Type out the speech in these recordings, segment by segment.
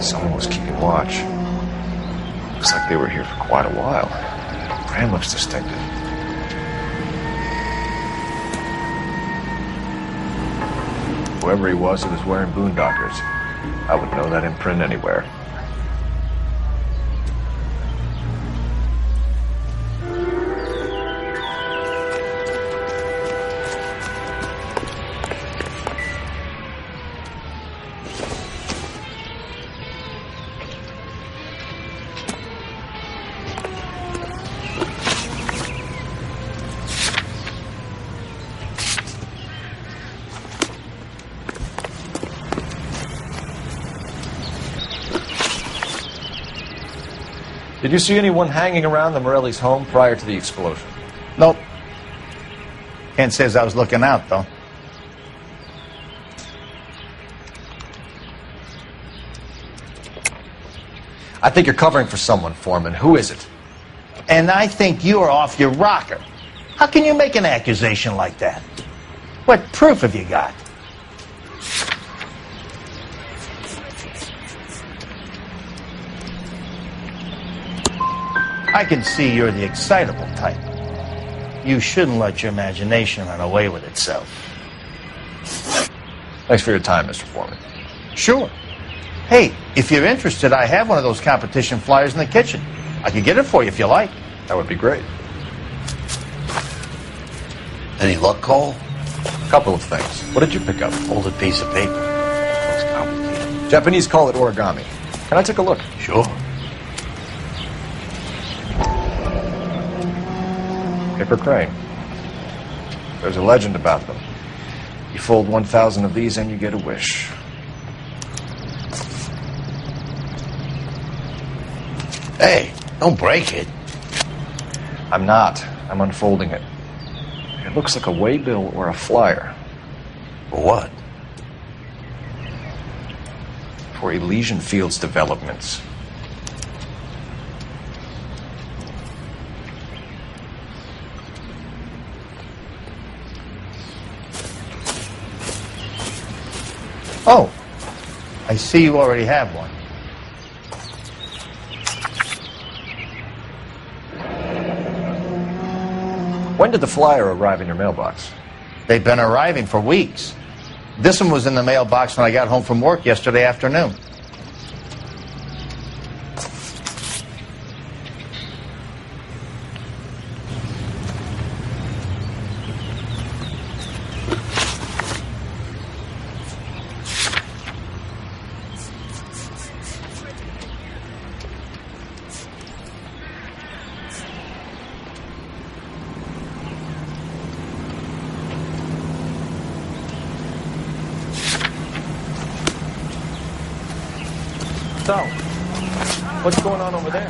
Someone was keeping watch. Looks like they were here for quite a while. Brand looks distinctive. Whoever he was wearing boondockers. I would know that imprint anywhere. Did you see anyone hanging around the Morelli's home prior to the explosion? Nope. Can't say as I was looking out, though. I think you're covering for someone, Foreman. Who is it? And I think you are off your rocker. How can you make an accusation like that? What proof have you got? I can see you're the excitable type. You shouldn't let your imagination run away with itself. Thanks for your time, Mr. Foreman. Sure. Hey, if you're interested, I have one of those competition flyers in the kitchen. I could get it for you if you like. That would be great. Any luck, Cole? A couple of things. What did you pick up? Folded piece of paper. Looks complicated. Japanese call it origami. Can I take a look? Sure. Paper crane. There's a legend about them. You fold 1,000 of these and you get a wish. Hey, don't break it. I'm not. I'm unfolding it. It looks like a waybill or a flyer. For what? For Elysian Fields Developments. Oh, I see you already have one. When did the flyer arrive in your mailbox? They've been arriving for weeks. This one was in the mailbox when I got home from work yesterday afternoon. So, what's going on over there?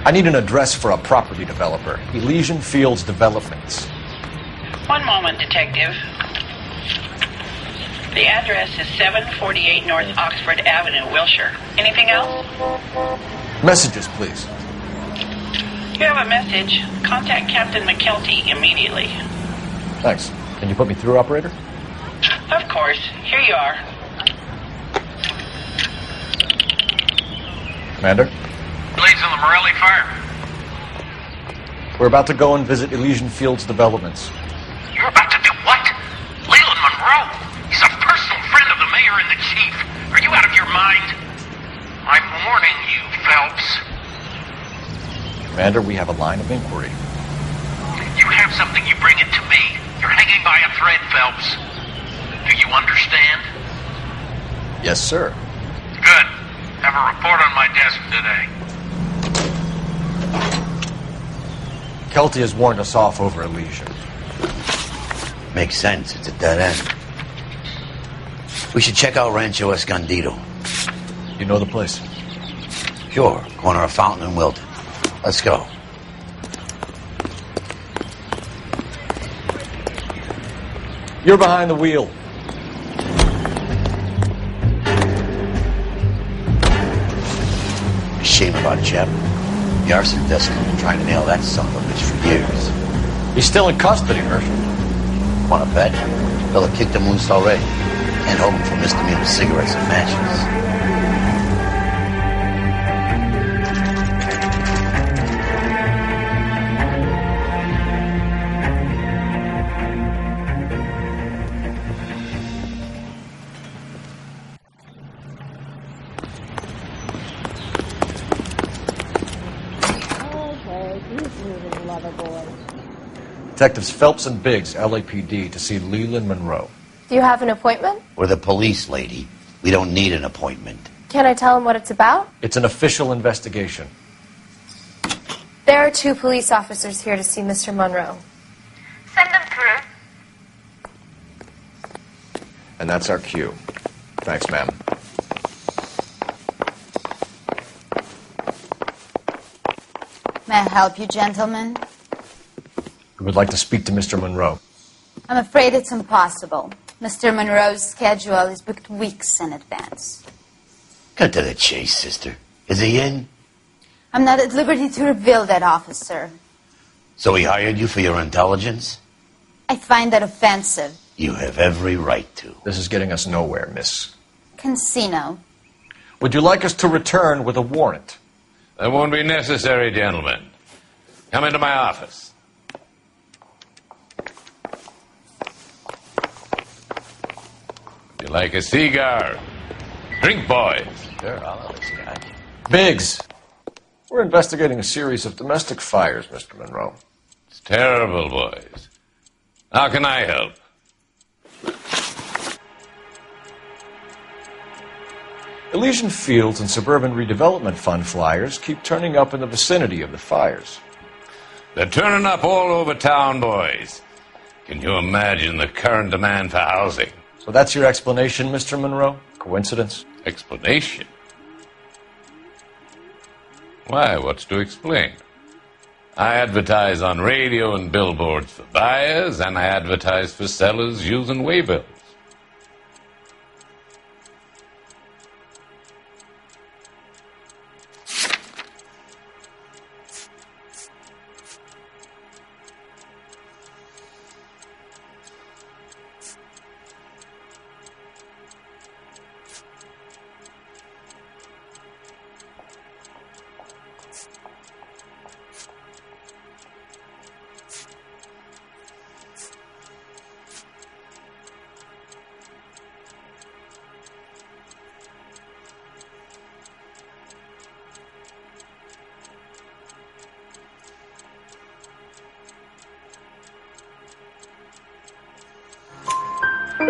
I need an address for a property developer. Elysian Fields Developments. One moment, Detective. The address is 748 North Oxford Avenue, Wilshire. Anything else? Messages, please. You have a message. Contact Captain McKelty immediately. Thanks. Can you put me through, operator? Of course. Here you are. Commander? Leads on the Morelli fire. We're about to go and visit Elysian Fields Developments. You're about to do what? Leland Monroe. He's a personal friend of the mayor and the chief. Are you out of your mind? I'm warning you, Phelps. Commander, we have a line of inquiry. You have something, you bring it to me. You're hanging by a thread, Phelps. Do you understand? Yes, sir. Good. Have a report on my desk today. Kelty has warned us off over Elysian. Makes sense. It's a dead end. We should check out Rancho Escondido. You know the place? Sure. Corner of Fountain and Wilton. Let's go. You're behind the wheel. Shame about Jeb. The arson desk has been trying to nail that son of a bitch for years. He's still in custody, Herschel. Want to bet? Fella kicked him loose already. Can't hold him for misdemeanor cigarettes and matches. Detectives Phelps and Biggs, LAPD, to see Leland Monroe. Do you have an appointment? We're the police, lady. We don't need an appointment. Can I tell him what it's about? It's an official investigation. There are 2 police officers here to see Mr. Monroe. Send them through. And that's our cue. Thanks, ma'am. May I help you, gentlemen? We would like to speak to Mr. Monroe. I'm afraid it's impossible. Mr. Monroe's schedule is booked weeks in advance. Cut to the chase, sister. Is he in? I'm not at liberty to reveal that, officer. So he hired you for your intelligence? I find that offensive. You have every right to. This is getting us nowhere, miss. Casino. Would you like us to return with a warrant? That won't be necessary, gentlemen. Come into my office. You like a cigar? Drink, boys. Sure, I'll have a scotch. Biggs, we're investigating a series of domestic fires, Mr. Monroe. It's terrible, boys. How can I help? Elysian Fields and Suburban Redevelopment Fund flyers keep turning up in the vicinity of the fires. They're turning up all over town, boys. Can you imagine the current demand for housing? So that's your explanation, Mr. Monroe? Coincidence? Explanation? Why, what's to explain? I advertise on radio and billboards for buyers, and I advertise for sellers using waybills.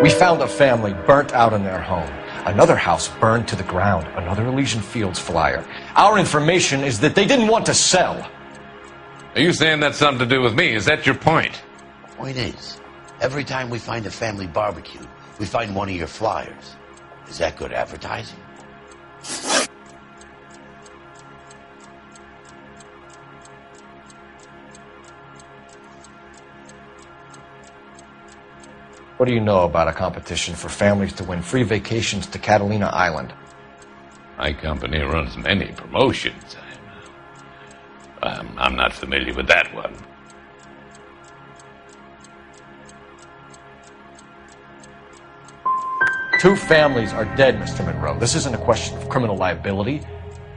We found a family burnt out in their home. Another house burned to the ground. Another Elysian Fields flyer. Our information is that they didn't want to sell. Are you saying that's something to do with me? Is that your point? Point is, every time we find a family barbecue, we find one of your flyers. Is that good advertising? What do you know about a competition for families to win free vacations to Catalina Island? My company runs many promotions. I'm not familiar with that one. Two families are dead, Mr. Monroe. This isn't a question of criminal liability.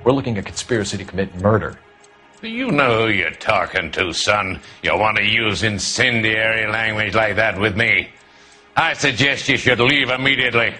We're looking at conspiracy to commit murder. You know who you're talking to, son. You want to use incendiary language like that with me? I suggest you should leave immediately.